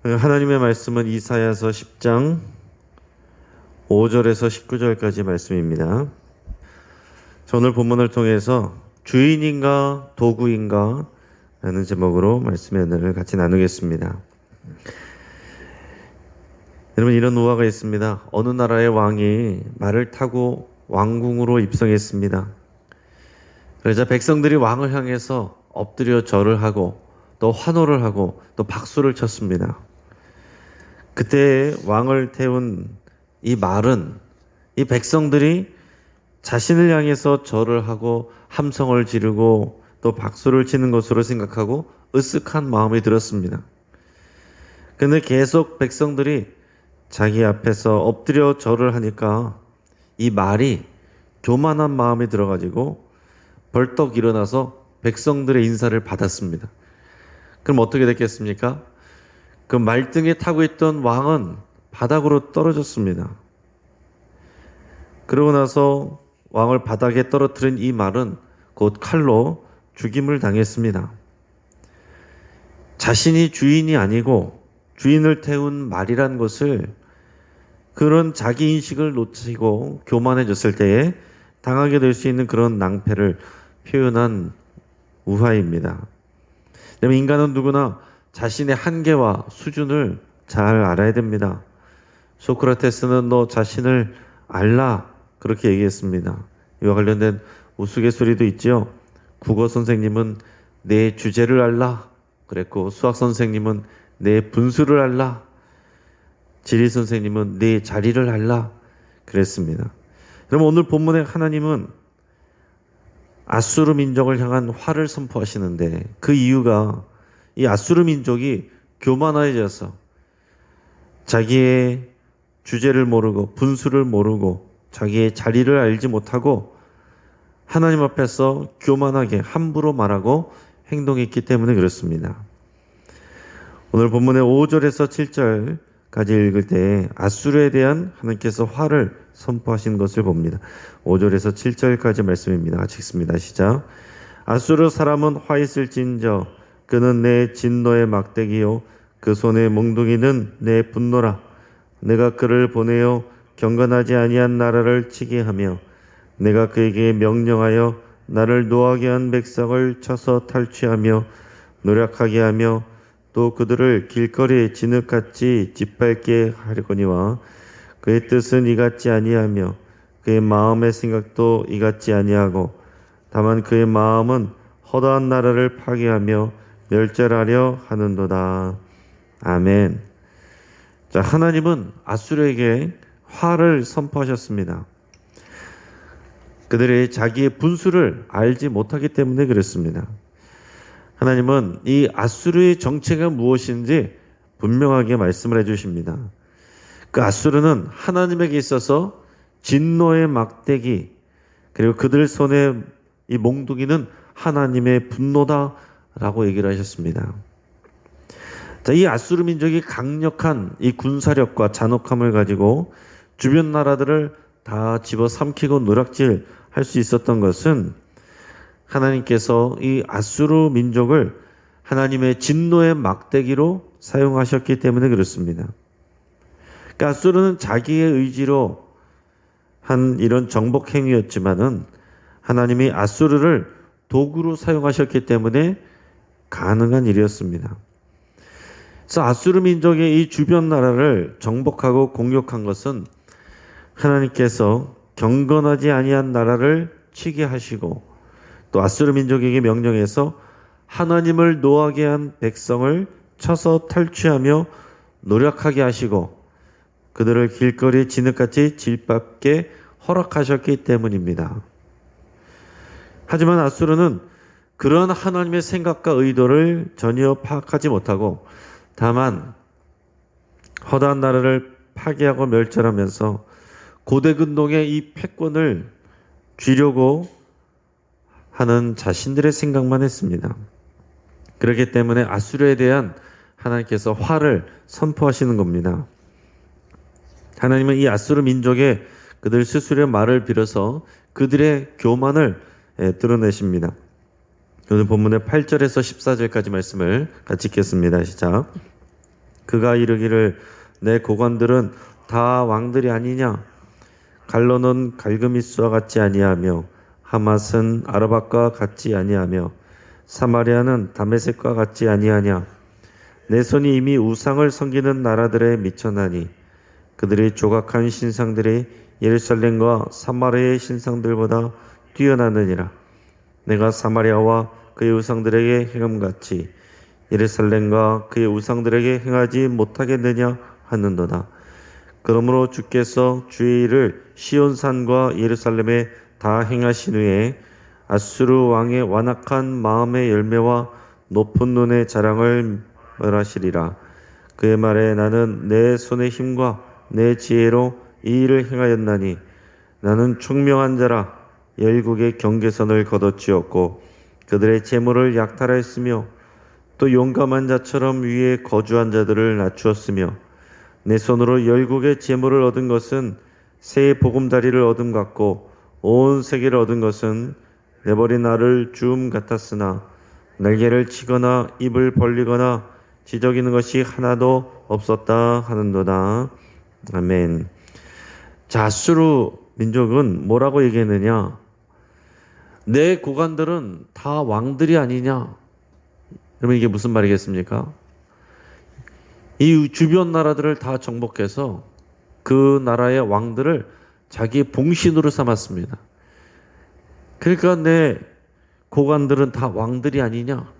하나님의 말씀은 이사야서 10장 5절에서 19절까지 말씀입니다. 오늘 본문을 통해서 주인인가 도구인가 라는 제목으로 말씀의 은혜를 같이 나누겠습니다. 여러분, 이런 우화가 있습니다. 어느 나라의 왕이 말을 타고 왕궁으로 입성했습니다. 그러자 백성들이 왕을 향해서 엎드려 절을 하고 또 환호를 하고 또 박수를 쳤습니다. 그때 왕을 태운 이 말은 이 백성들이 자신을 향해서 절을 하고 함성을 지르고 또 박수를 치는 것으로 생각하고 으쓱한 마음이 들었습니다. 근데 계속 백성들이 자기 앞에서 엎드려 절을 하니까 이 말이 교만한 마음이 들어가지고 벌떡 일어나서 백성들의 인사를 받았습니다. 그럼 어떻게 됐겠습니까? 그 말등에 타고 있던 왕은 바닥으로 떨어졌습니다. 그러고 나서 왕을 바닥에 떨어뜨린 이 말은 곧 칼로 죽임을 당했습니다. 자신이 주인이 아니고 주인을 태운 말이란 것을, 그런 자기 인식을 놓치고 교만해졌을 때에 당하게 될 수 있는 그런 낭패를 표현한 우화입니다. 인간은 누구나 자신의 한계와 수준을 잘 알아야 됩니다. 소크라테스는 너 자신을 알라, 그렇게 얘기했습니다. 이와 관련된 우스갯소리도 있죠. 국어 선생님은 내 주제를 알라 그랬고, 수학 선생님은 내 분수를 알라, 지리 선생님은 내 자리를 알라 그랬습니다. 그럼 오늘 본문의 하나님은 아수르 민족을 향한 화를 선포하시는데, 그 이유가 이 아수르 민족이 교만해져서 자기의 주제를 모르고 분수를 모르고 자기의 자리를 알지 못하고 하나님 앞에서 교만하게 함부로 말하고 행동했기 때문에 그렇습니다. 오늘 본문의 5절에서 7절까지 읽을 때 아수르에 대한 하나님께서 화를 선포하신 것을 봅니다. 5절에서 7절까지 말씀입니다. 같이 읽습니다. 시작. 아수르 사람은 화 있을진저 그는 내 진노의 막대기요 그 손의 몽둥이는 내 분노라. 내가 그를 보내어 경건하지 아니한 나라를 치게 하며 내가 그에게 명령하여 나를 노하게 한 백성을 쳐서 탈취하며 노력하게 하며 또 그들을 길거리에 진흙같이 짓밟게 하려거니와 그의 뜻은 이같지 아니하며 그의 마음의 생각도 이같지 아니하고 다만 그의 마음은 허다한 나라를 파괴하며 멸절하려 하는도다. 아멘. 자, 하나님은 아수르에게 화를 선포하셨습니다. 그들이 자기의 분수를 알지 못하기 때문에 그랬습니다. 하나님은 이 아수르의 정체가 무엇인지 분명하게 말씀을 해주십니다. 그 아수르는 하나님에게 있어서 진노의 막대기, 그리고 그들 손에 이 몽둥이는 하나님의 분노다라고 얘기를 하셨습니다. 자, 이 아수르 민족이 강력한 이 군사력과 잔혹함을 가지고 주변 나라들을 다 집어삼키고 노략질 할 수 있었던 것은 하나님께서 이 아수르 민족을 하나님의 진노의 막대기로 사용하셨기 때문에 그렇습니다. 그러니까 아수르는 자기의 의지로 한 이런 정복 행위였지만은 하나님이 아수르를 도구로 사용하셨기 때문에 가능한 일이었습니다. 그래서 아수르 민족의 이 주변 나라를 정복하고 공격한 것은 하나님께서 경건하지 아니한 나라를 치게 하시고 또 아수르 민족에게 명령해서 하나님을 노하게 한 백성을 쳐서 탈취하며 노력하게 하시고 그들을 길거리 진흙같이 짓밟게 허락하셨기 때문입니다. 하지만 아수르는 그러한 하나님의 생각과 의도를 전혀 파악하지 못하고 다만 허다한 나라를 파괴하고 멸절하면서 고대근동의 이 패권을 쥐려고 하는 자신들의 생각만 했습니다. 그렇기 때문에 아수르에 대한 하나님께서 화를 선포하시는 겁니다. 하나님은 이 아수르 민족의 그들 스스로의 말을 빌어서 그들의 교만을 드러내십니다. 오늘 본문의 8절에서 14절까지 말씀을 같이 읽겠습니다. 시작. 그가 이르기를 내 고관들은 다 왕들이 아니냐? 갈로는 갈그미스와 같지 아니하며 하맛은 아르밧과 같지 아니하며 사마리아는 다메섹과 같지 아니하냐? 내 손이 이미 우상을 섬기는 나라들에 미쳐나니 그들이 조각한 신상들이 예루살렘과 사마리아의 신상들보다 뛰어나느니라. 내가 사마리아와 그의 우상들에게 행함같이 예루살렘과 그의 우상들에게 행하지 못하겠느냐 하는도다. 그러므로 주께서 주의 일을 시온산과 예루살렘에 다 행하신 후에 아수르 왕의 완악한 마음의 열매와 높은 눈의 자랑을 멸하시리라. 그의 말에 나는 내 손의 힘과 내 지혜로 이 일을 행하였나니 나는 총명한 자라 열국의 경계선을 걷어치웠고 그들의 재물을 약탈하였으며 또 용감한 자처럼 위에 거주한 자들을 낮추었으며 내 손으로 열국의 재물을 얻은 것은 새 보금다리를 얻음 같고 온 세계를 얻은 것은 내버린 알을 주움 같았으나 날개를 치거나 입을 벌리거나 지저귀는 것이 하나도 없었다 하는도다. 아멘. 자, 아수르 민족은 뭐라고 얘기했느냐? 내 고관들은 다 왕들이 아니냐? 여러분 이게 무슨 말이겠습니까? 이 주변 나라들을 다 정복해서 그 나라의 왕들을 자기의 봉신으로 삼았습니다. 그러니까 내 고관들은 다 왕들이 아니냐?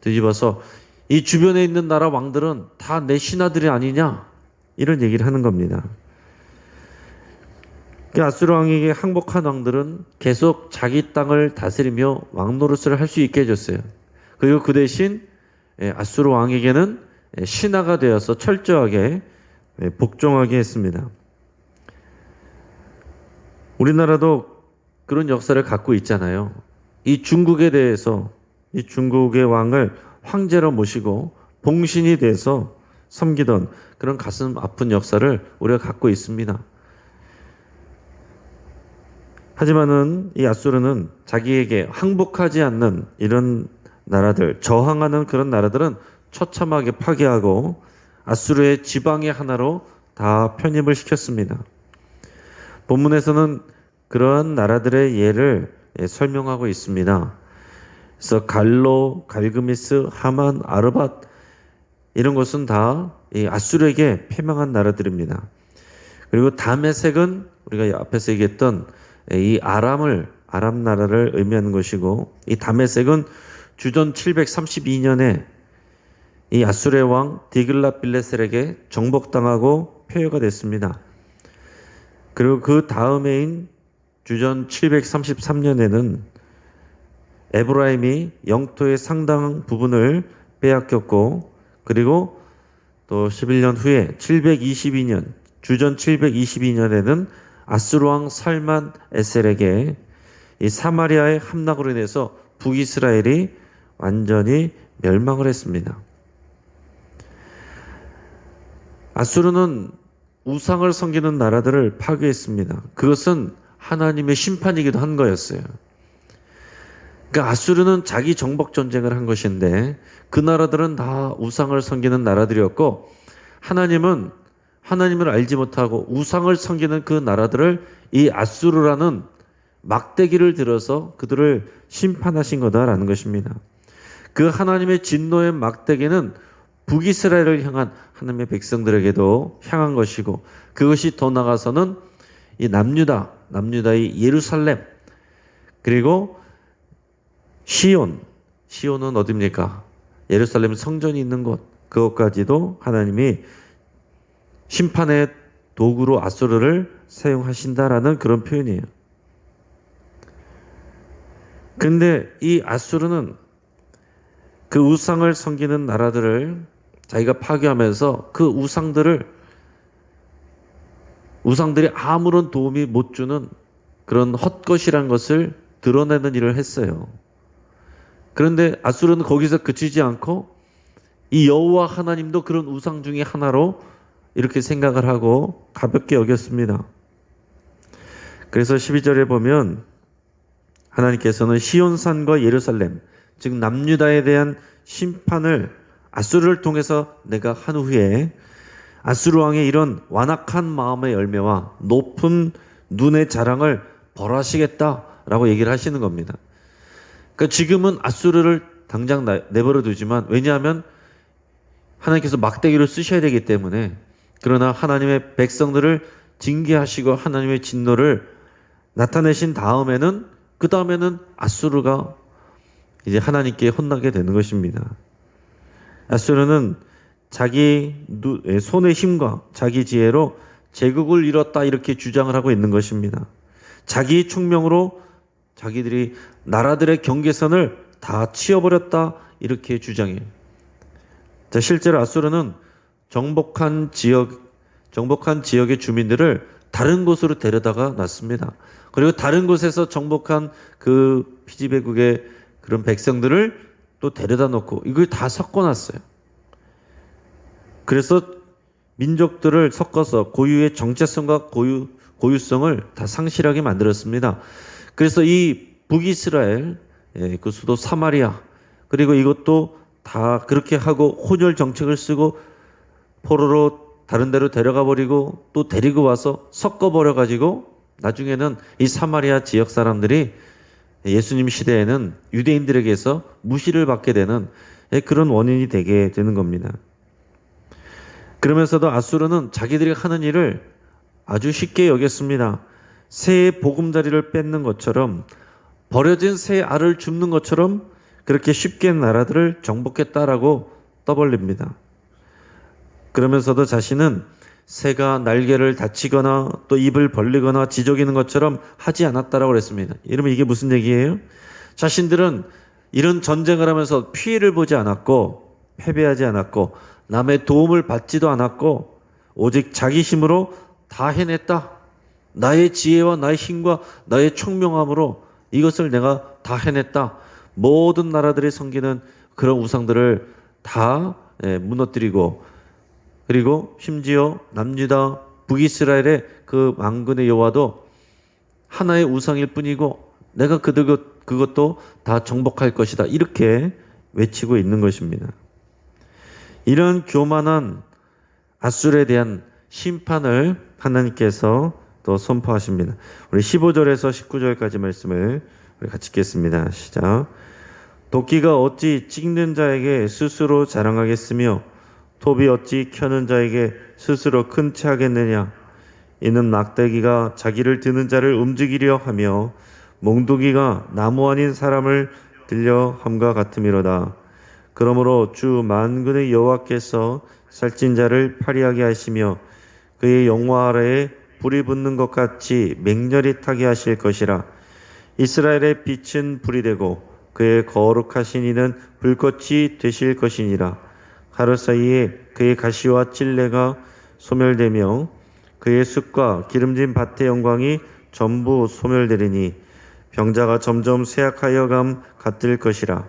뒤집어서 이 주변에 있는 나라 왕들은 다 내 신하들이 아니냐? 이런 얘기를 하는 겁니다. 아수르 왕에게 항복한 왕들은 계속 자기 땅을 다스리며 왕노릇을 할 수 있게 해줬어요. 그리고 그 대신 아수르 왕에게는 신하가 되어서 철저하게 복종하게 했습니다. 우리나라도 그런 역사를 갖고 있잖아요. 이 중국에 대해서 이 중국의 왕을 황제로 모시고 봉신이 돼서 섬기던 그런 가슴 아픈 역사를 우리가 갖고 있습니다. 하지만은 이 아수르는 자기에게 항복하지 않는 이런 나라들, 저항하는 그런 나라들은 처참하게 파괴하고 아수르의 지방의 하나로 다 편입을 시켰습니다. 본문에서는 그러한 나라들의 예를 설명하고 있습니다. 그래서 갈로, 갈그미스, 하만, 아르밧 이런 것은 다 이 아수르에게 패망한 나라들입니다. 그리고 다메섹은 우리가 앞에서 얘기했던 이 아람 나라를 의미하는 것이고 이 다메섹은 주전 732년에 이 아수르의 왕 디글랏빌레셀에게 정복당하고 폐허가 됐습니다. 그리고 그 다음해인 주전 733년에는 에브라임이 영토의 상당 부분을 빼앗겼고 그리고 또 11년 후에 722년 주전 722년에는 아수르 왕 살만 에셀에게 이 사마리아의 함락으로 인해서 북이스라엘이 완전히 멸망을 했습니다. 아수르는 우상을 섬기는 나라들을 파괴했습니다. 그것은 하나님의 심판이기도 한 거였어요. 그러니까 아수르는 자기 정복 전쟁을 한 것인데 그 나라들은 다 우상을 섬기는 나라들이었고 하나님은 하나님을 알지 못하고 우상을 섬기는 그 나라들을 이 아수르라는 막대기를 들어서 그들을 심판하신 거다라는 것입니다. 그 하나님의 진노의 막대기는 북이스라엘을 향한 하나님의 백성들에게도 향한 것이고 그것이 더 나아가서는 이 남유다의 예루살렘 그리고 시온은 어디입니까? 예루살렘 성전이 있는 곳 그것까지도 하나님이 심판의 도구로 아수르를 사용하신다라는 그런 표현이에요. 근데 이 아수르는 그 우상을 섬기는 나라들을 자기가 파괴하면서 그 우상들이 아무런 도움이 못 주는 그런 헛것이란 것을 드러내는 일을 했어요. 그런데 아수르는 거기서 그치지 않고 이 여호와 하나님도 그런 우상 중에 하나로 이렇게 생각을 하고 가볍게 여겼습니다. 그래서 12절에 보면 하나님께서는 시온산과 예루살렘 즉 남유다에 대한 심판을 아수르를 통해서 내가 한 후에 아수르 왕의 이런 완악한 마음의 열매와 높은 눈의 자랑을 벌하시겠다라고 얘기를 하시는 겁니다. 그러니까 지금은 아수르를 당장 내버려 두지만, 왜냐하면 하나님께서 막대기를 쓰셔야 되기 때문에. 그러나 하나님의 백성들을 징계하시고 하나님의 진노를 나타내신 다음에는, 그 다음에는 아수르가 이제 하나님께 혼나게 되는 것입니다. 아수르는 자기 손의 힘과 자기 지혜로 제국을 이뤘다, 이렇게 주장을 하고 있는 것입니다. 자기 총명으로 자기들이 나라들의 경계선을 다 치워버렸다, 이렇게 주장해요. 자, 실제로 아수르는 정복한 지역의 주민들을 다른 곳으로 데려다가 놨습니다. 그리고 다른 곳에서 정복한 그 피지배국의 그런 백성들을 또 데려다 놓고 이걸 다 섞어놨어요. 그래서 민족들을 섞어서 고유의 정체성과 고유성을 다 상실하게 만들었습니다. 그래서 이 북이스라엘, 그 수도 사마리아, 그리고 이것도 다 그렇게 하고 혼혈 정책을 쓰고 포로로 다른 데로 데려가 버리고 또 데리고 와서 섞어 버려 가지고 나중에는 이 사마리아 지역 사람들이 예수님 시대에는 유대인들에게서 무시를 받게 되는 그런 원인이 되게 되는 겁니다. 그러면서도 아수르는 자기들이 하는 일을 아주 쉽게 여겼습니다. 새의 보금자리를 뺏는 것처럼, 버려진 새 알을 줍는 것처럼 그렇게 쉽게 나라들을 정복했다라고 떠벌립니다. 그러면서도 자신은 새가 날개를 다치거나 또 입을 벌리거나 지저귀는 것처럼 하지 않았다라고 그랬습니다. 이러면 이게 무슨 얘기예요? 자신들은 이런 전쟁을 하면서 피해를 보지 않았고 패배하지 않았고 남의 도움을 받지도 않았고 오직 자기 힘으로 다 해냈다. 나의 지혜와 나의 힘과 나의 총명함으로 이것을 내가 다 해냈다. 모든 나라들이 섬기는 그런 우상들을 다 무너뜨리고, 그리고 심지어 남유다 북이스라엘의 그 만군의 여호와도 하나의 우상일 뿐이고 내가 그것도 다 정복할 것이다, 이렇게 외치고 있는 것입니다. 이런 교만한 아수르에 대한 심판을 하나님께서 또 선포하십니다. 우리 15절에서 19절까지 말씀을 우리 같이 읽겠습니다. 시작. 도끼가 어찌 찍는 자에게 스스로 자랑하겠으며 톱이 어찌 켜는 자에게 스스로 큰 채 하겠느냐. 이는 막대기가 자기를 드는 자를 움직이려 하며 몽둥이가 나무 아닌 사람을 들려 함과 같음이로다. 그러므로 주 만군의 여호와께서 살찐 자를 파리하게 하시며 그의 영화 아래에 불이 붙는 것 같이 맹렬히 타게 하실 것이라. 이스라엘의 빛은 불이 되고 그의 거룩하신 이는 불꽃이 되실 것이니라. 하루 사이에 그의 가시와 찔레가 소멸되며 그의 숲과 기름진 밭의 영광이 전부 소멸되리니 병자가 점점 쇠약하여 감 같을 것이라.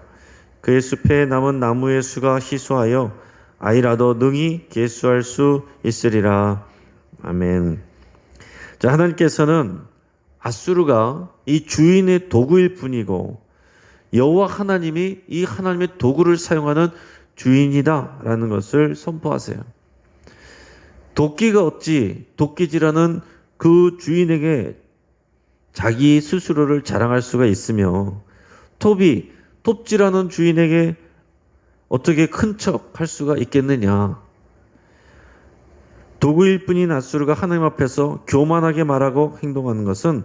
그의 숲에 남은 나무의 수가 희소하여 아이라도 능히 계수할 수 있으리라. 아멘. 자, 하나님께서는 아수르가 이 주인의 도구일 뿐이고 여호와 하나님이 이 하나님의 도구를 사용하는 주인이다라는 것을 선포하세요. 도끼가 어찌 도끼질하는 그 주인에게 자기 스스로를 자랑할 수가 있으며 톱이 톱질하는 주인에게 어떻게 큰 척 할 수가 있겠느냐. 도구일 뿐인 아수르가 하나님 앞에서 교만하게 말하고 행동하는 것은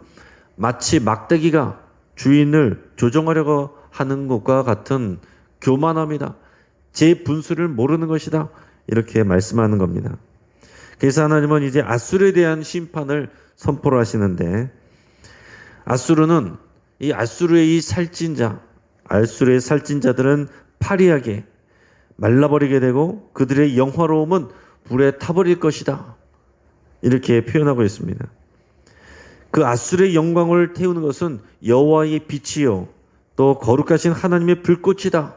마치 막대기가 주인을 조종하려고 하는 것과 같은 교만함이다. 제 분수를 모르는 것이다. 이렇게 말씀하는 겁니다. 그래서 하나님은 이제 아수르에 대한 심판을 선포를 하시는데, 아수르는 이 아수르의 이 살찐자, 아수르의 살찐자들은 파리하게 말라버리게 되고 그들의 영화로움은 불에 타버릴 것이다. 이렇게 표현하고 있습니다. 그 아수르의 영광을 태우는 것은 여호와의 빛이요 또 거룩하신 하나님의 불꽃이다.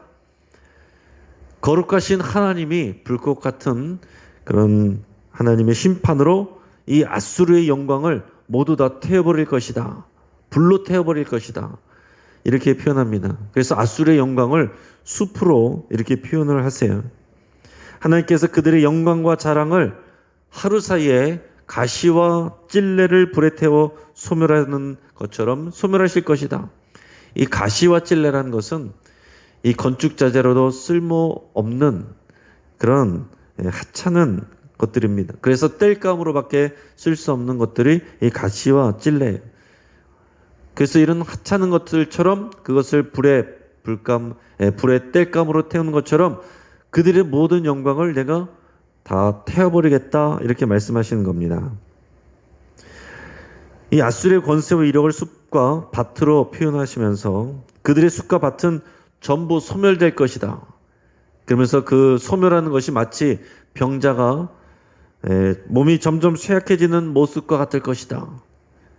거룩하신 하나님이 불꽃 같은 그런 하나님의 심판으로 이 아수르의 영광을 모두 다 태워버릴 것이다. 불로 태워버릴 것이다. 이렇게 표현합니다. 그래서 아수르의 영광을 숲으로 이렇게 표현을 하세요. 하나님께서 그들의 영광과 자랑을 하루 사이에 가시와 찔레를 불에 태워 소멸하는 것처럼 소멸하실 것이다. 이 가시와 찔레라는 것은 이 건축자재로도 쓸모없는 그런 하찮은 것들입니다. 그래서 땔감으로밖에 쓸 수 없는 것들이 이 가시와 찔레예요. 그래서 이런 하찮은 것들처럼 그것을 불에 땔감으로 태우는 것처럼 그들의 모든 영광을 내가 다 태워버리겠다, 이렇게 말씀하시는 겁니다. 이 아수르의 권세와 이력을 숲과 밭으로 표현하시면서 그들의 숲과 밭은 전부 소멸될 것이다. 그러면서 그 소멸하는 것이 마치 병자가 몸이 점점 쇠약해지는 모습과 같을 것이다,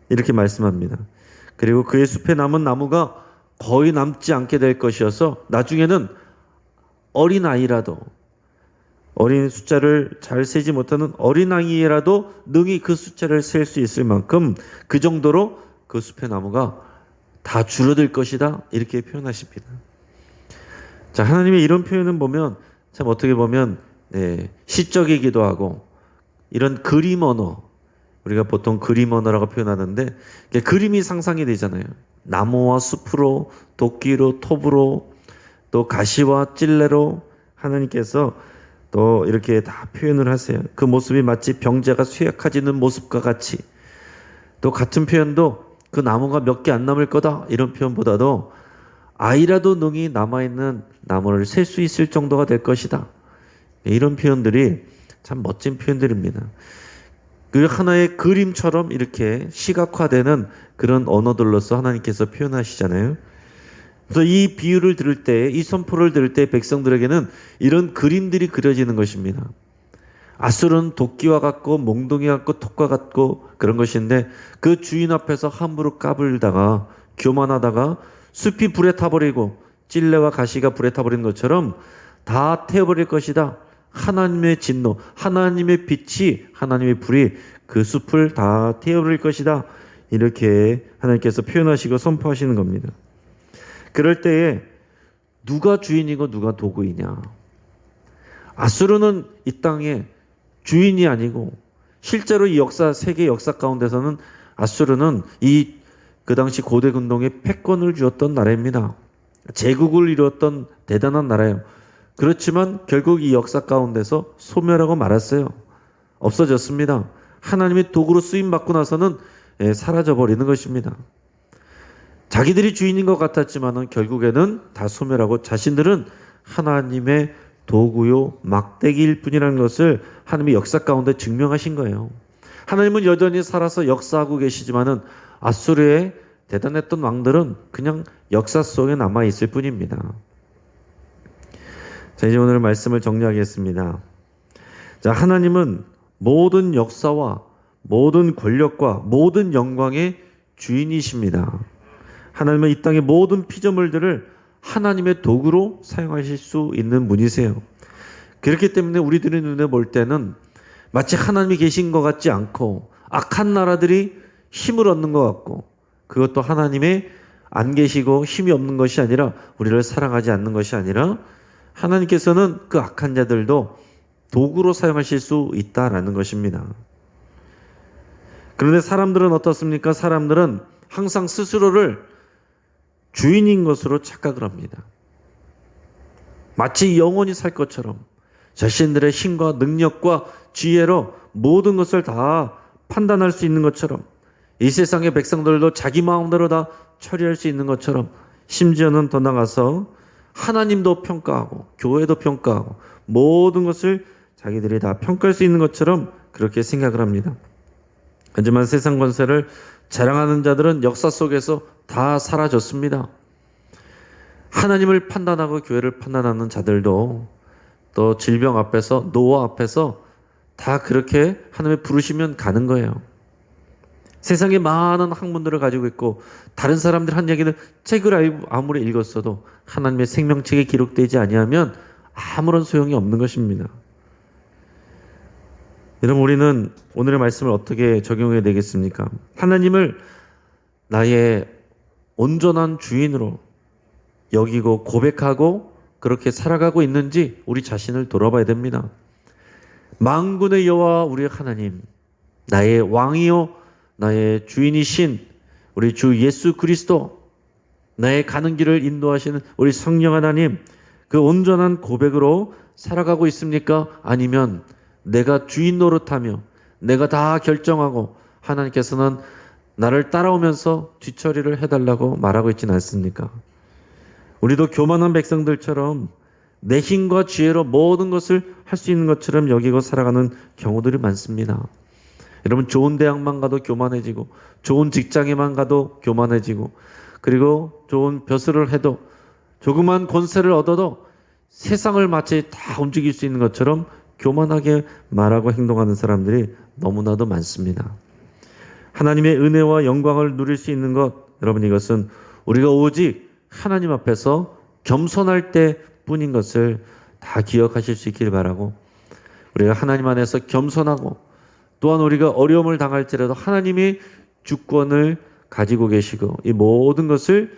이렇게 말씀합니다. 그리고 그의 숲에 남은 나무가 거의 남지 않게 될 것이어서 나중에는 어린아이라도, 어린 숫자를 잘 세지 못하는 어린아이라도 능히 그 숫자를 셀 수 있을 만큼 그 정도로 그 숲의 나무가 다 줄어들 것이다, 이렇게 표현하십니다. 자, 하나님의 이런 표현을 보면 참 어떻게 보면 시적이기도 하고, 이런 그림 언어, 우리가 보통 그림 언어라고 표현하는데 그림이 상상이 되잖아요. 나무와 숲으로, 도끼로, 톱으로, 또 가시와 찔레로 하나님께서 또 이렇게 다 표현을 하세요. 그 모습이 마치 병자가 쇠약해지는 모습과 같이. 또 같은 표현도 그 나무가 몇 개 안 남을 거다, 이런 표현보다도 아이라도 능히 남아있는 나무를 셀 수 있을 정도가 될 것이다, 이런 표현들이 참 멋진 표현들입니다. 그 하나의 그림처럼 이렇게 시각화되는 그런 언어들로서 하나님께서 표현하시잖아요. 그래서 이 비유를 들을 때, 이 선포를 들을 때 백성들에게는 이런 그림들이 그려지는 것입니다. 아수르는 도끼와 같고 몽둥이 같고 톱과 같고 그런 것인데 그 주인 앞에서 함부로 까불다가 교만하다가 숲이 불에 타버리고 찔레와 가시가 불에 타버린 것처럼 다 태워버릴 것이다. 하나님의 진노, 하나님의 빛이, 하나님의 불이 그 숲을 다 태워버릴 것이다, 이렇게 하나님께서 표현하시고 선포하시는 겁니다. 그럴 때에 누가 주인이고 누가 도구이냐? 아수르는 이 땅의 주인이 아니고, 실제로 이 역사, 세계 역사 가운데서는 아수르는 그 당시 고대 근동에 패권을 주었던 나라입니다. 제국을 이루었던 대단한 나라예요. 그렇지만 결국 이 역사 가운데서 소멸하고 말았어요. 없어졌습니다. 하나님의 도구로 쓰임받고 나서는 사라져버리는 것입니다. 자기들이 주인인 것 같았지만 결국에는 다 소멸하고 자신들은 하나님의 도구요 막대기일 뿐이라는 것을 하나님의 역사 가운데 증명하신 거예요. 하나님은 여전히 살아서 역사하고 계시지만은 아수르의 대단했던 왕들은 그냥 역사 속에 남아있을 뿐입니다. 자, 이제 오늘 말씀을 정리하겠습니다. 자, 하나님은 모든 역사와 모든 권력과 모든 영광의 주인이십니다. 하나님은 이 땅의 모든 피조물들을 하나님의 도구로 사용하실 수 있는 분이세요. 그렇기 때문에 우리들의 눈에 볼 때는 마치 하나님이 계신 것 같지 않고 악한 나라들이 힘을 얻는 것 같고, 그것도 하나님의 안 계시고 힘이 없는 것이 아니라, 우리를 사랑하지 않는 것이 아니라 하나님께서는 그 악한 자들도 도구로 사용하실 수 있다라는 것입니다. 그런데 사람들은 어떻습니까? 사람들은 항상 스스로를 주인인 것으로 착각을 합니다. 마치 영원히 살 것처럼 자신들의 힘과 능력과 지혜로 모든 것을 다 판단할 수 있는 것처럼, 이 세상의 백성들도 자기 마음대로 다 처리할 수 있는 것처럼, 심지어는 더 나가서 하나님도 평가하고 교회도 평가하고 모든 것을 자기들이 다 평가할 수 있는 것처럼 그렇게 생각을 합니다. 하지만 세상 권세를 자랑하는 자들은 역사 속에서 다 사라졌습니다. 하나님을 판단하고 교회를 판단하는 자들도 또 질병 앞에서, 노화 앞에서 다 그렇게 하나님의 부르시면 가는 거예요. 세상에 많은 학문들을 가지고 있고 다른 사람들 한 얘기는 책을 아무리 읽었어도 하나님의 생명책에 기록되지 아니하면 아무런 소용이 없는 것입니다. 여러분, 우리는 오늘의 말씀을 어떻게 적용해야 되겠습니까? 하나님을 나의 온전한 주인으로 여기고 고백하고 그렇게 살아가고 있는지 우리 자신을 돌아봐야 됩니다. 만군의 여호와 우리 하나님, 나의 왕이요 나의 주인이신 우리 주 예수 그리스도, 나의 가는 길을 인도하시는 우리 성령 하나님, 그 온전한 고백으로 살아가고 있습니까? 아니면 내가 주인 노릇하며 내가 다 결정하고 하나님께서는 나를 따라오면서 뒤처리를 해달라고 말하고 있지는 않습니까? 우리도 교만한 백성들처럼 내 힘과 지혜로 모든 것을 할 수 있는 것처럼 여기고 살아가는 경우들이 많습니다. 여러분, 좋은 대학만 가도 교만해지고, 좋은 직장에만 가도 교만해지고, 그리고 좋은 벼슬을 해도, 조그만 권세를 얻어도 세상을 마치 다 움직일 수 있는 것처럼 교만하게 말하고 행동하는 사람들이 너무나도 많습니다. 하나님의 은혜와 영광을 누릴 수 있는 것, 여러분, 이것은 우리가 오직 하나님 앞에서 겸손할 때뿐인 것을 다 기억하실 수 있기를 바라고, 우리가 하나님 안에서 겸손하고 또한 우리가 어려움을 당할지라도 하나님이 주권을 가지고 계시고 이 모든 것을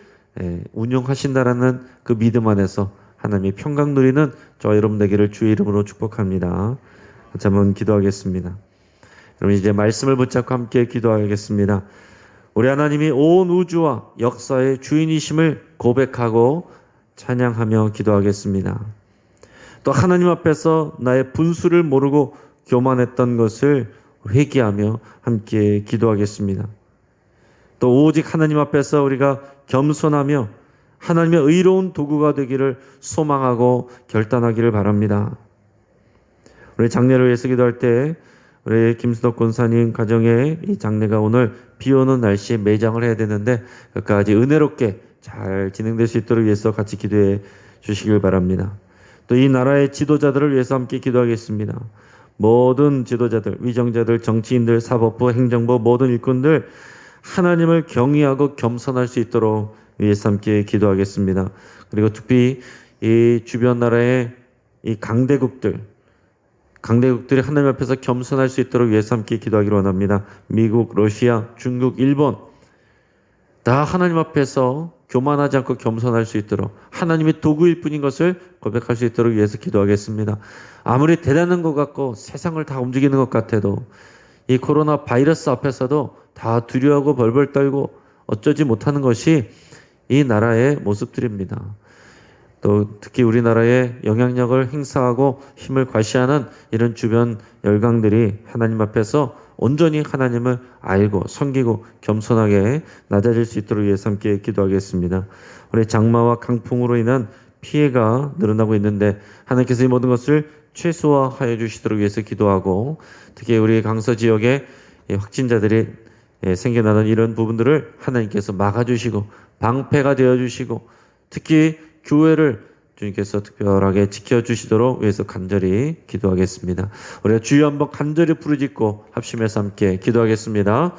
운영하신다라는 그 믿음 안에서 하나님의 평강 누리는 저와 여러분 되기를 주의 이름으로 축복합니다. 같이 한번 기도하겠습니다. 여러분, 이제 말씀을 붙잡고 함께 기도하겠습니다. 우리 하나님이 온 우주와 역사의 주인이심을 고백하고 찬양하며 기도하겠습니다. 또 하나님 앞에서 나의 분수를 모르고 교만했던 것을 회개하며 함께 기도하겠습니다. 또 오직 하나님 앞에서 우리가 겸손하며 하나님의 의로운 도구가 되기를 소망하고 결단하기를 바랍니다. 우리 장례를 위해서 기도할 때 우리 김수덕 권사님 가정에 이 장례가 오늘 비 오는 날씨에 매장을 해야 되는데 끝까지 은혜롭게 잘 진행될 수 있도록 위해서 같이 기도해 주시길 바랍니다. 또 이 나라의 지도자들을 위해서 함께 기도하겠습니다. 모든 지도자들, 위정자들, 정치인들, 사법부, 행정부, 모든 일꾼들 하나님을 경외하고 겸손할 수 있도록 위해서 함께 기도하겠습니다. 그리고 특히 이 주변 나라의 이 강대국들이 하나님 앞에서 겸손할 수 있도록 위해서 함께 기도하기를 원합니다. 미국, 러시아, 중국, 일본 다 하나님 앞에서 교만하지 않고 겸손할 수 있도록 하나님의 도구일 뿐인 것을 고백할 수 있도록 위해서 기도하겠습니다. 아무리 대단한 것 같고 세상을 다 움직이는 것 같아도 이 코로나 바이러스 앞에서도 다 두려워하고 벌벌 떨고 어쩌지 못하는 것이 이 나라의 모습들입니다. 또 특히 우리나라의 영향력을 행사하고 힘을 과시하는 이런 주변 열강들이 하나님 앞에서 온전히 하나님을 알고 섬기고 겸손하게 낮아질 수 있도록 위해서 함께 기도하겠습니다. 우리 장마와 강풍으로 인한 피해가 늘어나고 있는데 하나님께서 이 모든 것을 최소화하여 주시도록 위해서 기도하고, 특히 우리 강서 지역에 확진자들이 생겨나는 이런 부분들을 하나님께서 막아주시고 방패가 되어주시고 특히 교회를 주님께서 특별하게 지켜주시도록 위해서 간절히 기도하겠습니다. 우리가 주여 한번 간절히 부르짖고 합심해서 함께 기도하겠습니다.